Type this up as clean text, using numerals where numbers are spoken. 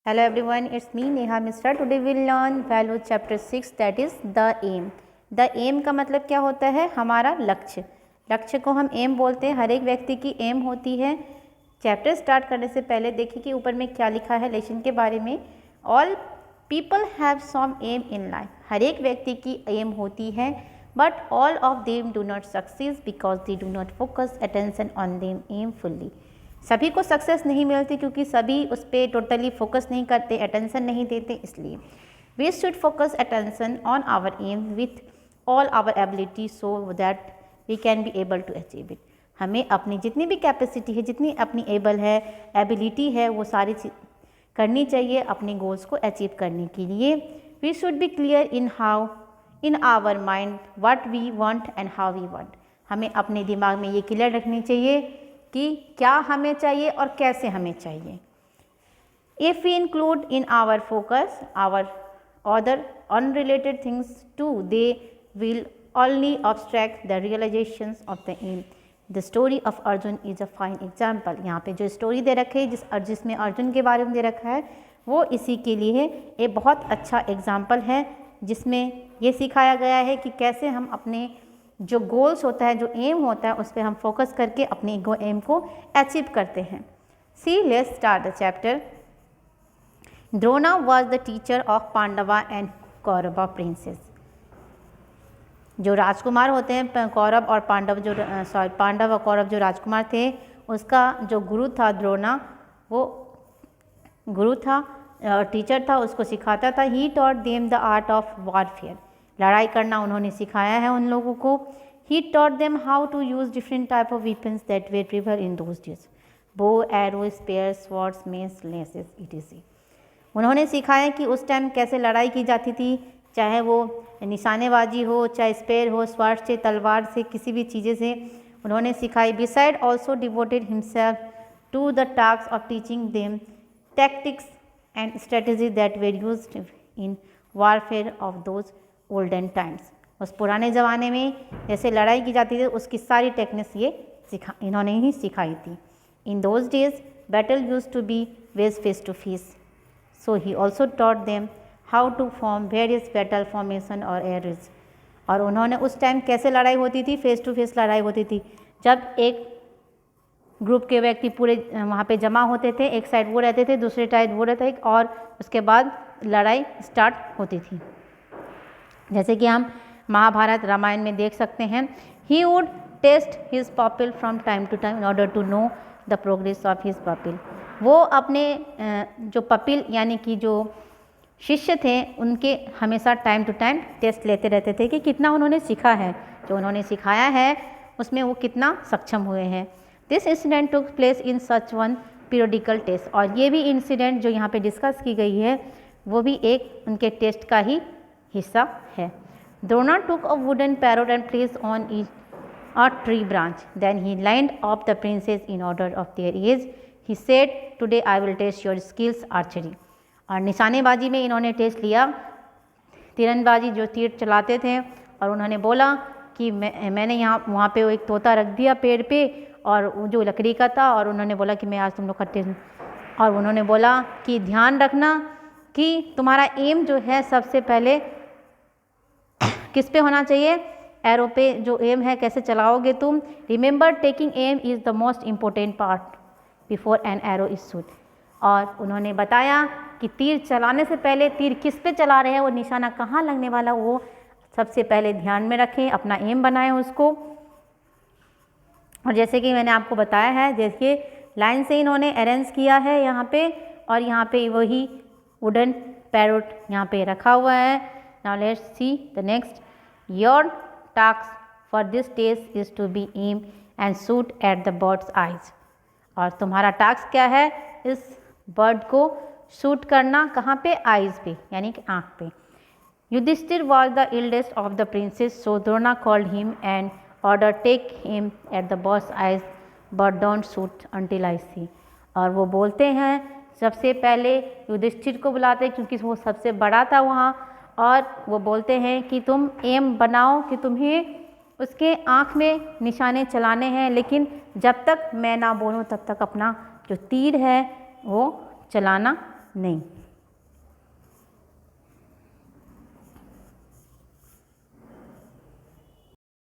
Hello everyone, it's me Neha Misra. Today we'll learn value chapter 6 that is the aim. The aim का मतलब क्या होता है? हमारा लक्ष्य. लक्ष्य को हम एम बोलते हैं. हर एक व्यक्ति की एम होती है. चैप्टर स्टार्ट करने से पहले देखिए कि ऊपर में क्या लिखा है लेसन के बारे में. All people have some aim in life. हर एक व्यक्ति की एम होती है, but all of them do not succeed because they do not focus attention on them aim fully. सभी को सक्सेस नहीं मिलती क्योंकि सभी उस पर टोटली फोकस नहीं करते, अटेंशन नहीं देते. इसलिए we should focus attention on our aim with all our ability so that we can be able to achieve it. हमें अपनी जितनी भी कैपेसिटी है, जितनी अपनी एबल है, एबिलिटी है, वो सारी करनी चाहिए अपने गोल्स को अचीव करने के लिए. We should be clear in our mind what we want and how we want. हमें अपने दिमाग में ये क्लियर रखनी चाहिए कि क्या हमें चाहिए और कैसे हमें चाहिए. If we include in our focus our other unrelated things too they will only obstruct the realisations of the aim. The story of Arjun is a fine example. यहाँ पे जो स्टोरी दे रखे है जिसमें अर्जुन के बारे में दे रखा है वो इसी के लिए है. ये बहुत अच्छा एग्जाम्पल है जिसमें ये सिखाया गया है कि कैसे हम अपने जो गोल्स होता है, जो एम होता है, उस पर हम फोकस करके अपने एम को अचीव करते हैं. See let's start the chapter. Drona was the teacher of Pandava and Kaurava princes. जो राजकुमार होते हैं, कौरव और पांडव जो पांडव और कौरव जो राजकुमार थे, उसका जो गुरु था द्रोणा, वो गुरु था, टीचर था, उसको सिखाता था. He taught them the art of warfare. लड़ाई करना उन्होंने सिखाया है उन लोगों को. He taught them how to use different type of weapons that they prevail in those days. Bow, arrow, spear, swords, mace, lances, etc. उन्होंने सिखाया कि उस टाइम कैसे लड़ाई की जाती थी, चाहे वो निशानेबाजी हो, चाहे स्पेयर हो, स्वॉर्ड से, तलवार से, किसी भी चीज़ें से उन्होंने सिखाई. Beside also devoted himself to the task of teaching them tactics and strategy that were used in warfare of those olden times. उस पुराने ज़माने में जैसे लड़ाई की जाती थी उसकी सारी टेक्निक्स इन्होंने ही सिखाई थी. In those days battle used to be ways face to face, so he also taught them how to form various battle formation और एरेज. और उन्होंने उस टाइम कैसे लड़ाई होती थी, फेस टू फेस लड़ाई होती थी. जब एक ग्रुप के व्यक्ति पूरे वहाँ पे जमा होते थे, एक साइड वो रहते थे, दूसरे साइड वो रहता था, और उसके बाद लड़ाई स्टार्ट होती थी. जैसे कि हम महाभारत रामायण में देख सकते हैं. He would test his pupil from time to time in order to know the progress of his pupil. वो अपने जो पपिल यानी कि जो शिष्य थे उनके हमेशा टाइम टू टाइम टेस्ट लेते रहते थे कि कितना उन्होंने सीखा है, जो उन्होंने सिखाया है उसमें वो कितना सक्षम हुए हैं. This incident took place in such one periodical test. और ये भी इंसिडेंट जो यहाँ पे डिस्कस की गई है वो भी एक उनके टेस्ट का ही हिस्सा है. Drona took a wooden parrot and place on a tree branch. Then he lined up the princes in order of their age. He said, "Today I will test your skills archery." और निशानेबाजी में इन्होंने test लिया, तीरंदाजी जो तीर चलाते थे, और उन्होंने बोला कि मैंने यहाँ वहाँ पे वो एक तोता रख दिया पेड़ पे, और वो जो लकड़ी का था, और उन्होंने बोला कि मैं आज तुम लोग का टेस्ट. और उन्होंने बोला कि ध्यान रखना कि तुम्हारा एम जो है सबसे पहले किस पे होना चाहिए, एरो पे जो एम है कैसे चलाओगे तुम. Remember taking aim is the most important part before an arrow is shoot. और उन्होंने बताया कि तीर चलाने से पहले तीर किस पे चला रहे हैं, वो निशाना कहाँ लगने वाला, वो सबसे पहले ध्यान में रखें, अपना एम बनाएं उसको. और जैसे कि मैंने आपको बताया है, देखिए लाइन से इन्होंने अरेंज किया है यहाँ पे, और यहाँ पे वही वुडन पैरोट यहाँ पे रखा हुआ है. Now let's see the next. Your task for this test is to be aim and shoot at the birds eyes. और तुम्हारा टास्क क्या है, इस बर्ड को शूट करना कहाँ पे, आइज पे, यानी कि आँख पे. Yudhishthira was the eldest of the princes, so Drona called him and order take him at the birds eyes but don't shoot until I see. और वो बोलते हैं सबसे पहले युधिष्ठिर को बुलाते क्योंकि वो सबसे बड़ा था वहाँ, और वो बोलते हैं कि तुम एम बनाओ कि तुम्हें उसके आँख में निशाने चलाने हैं, लेकिन जब तक मैं ना बोलूँ तब तक अपना जो तीर है वो चलाना नहीं।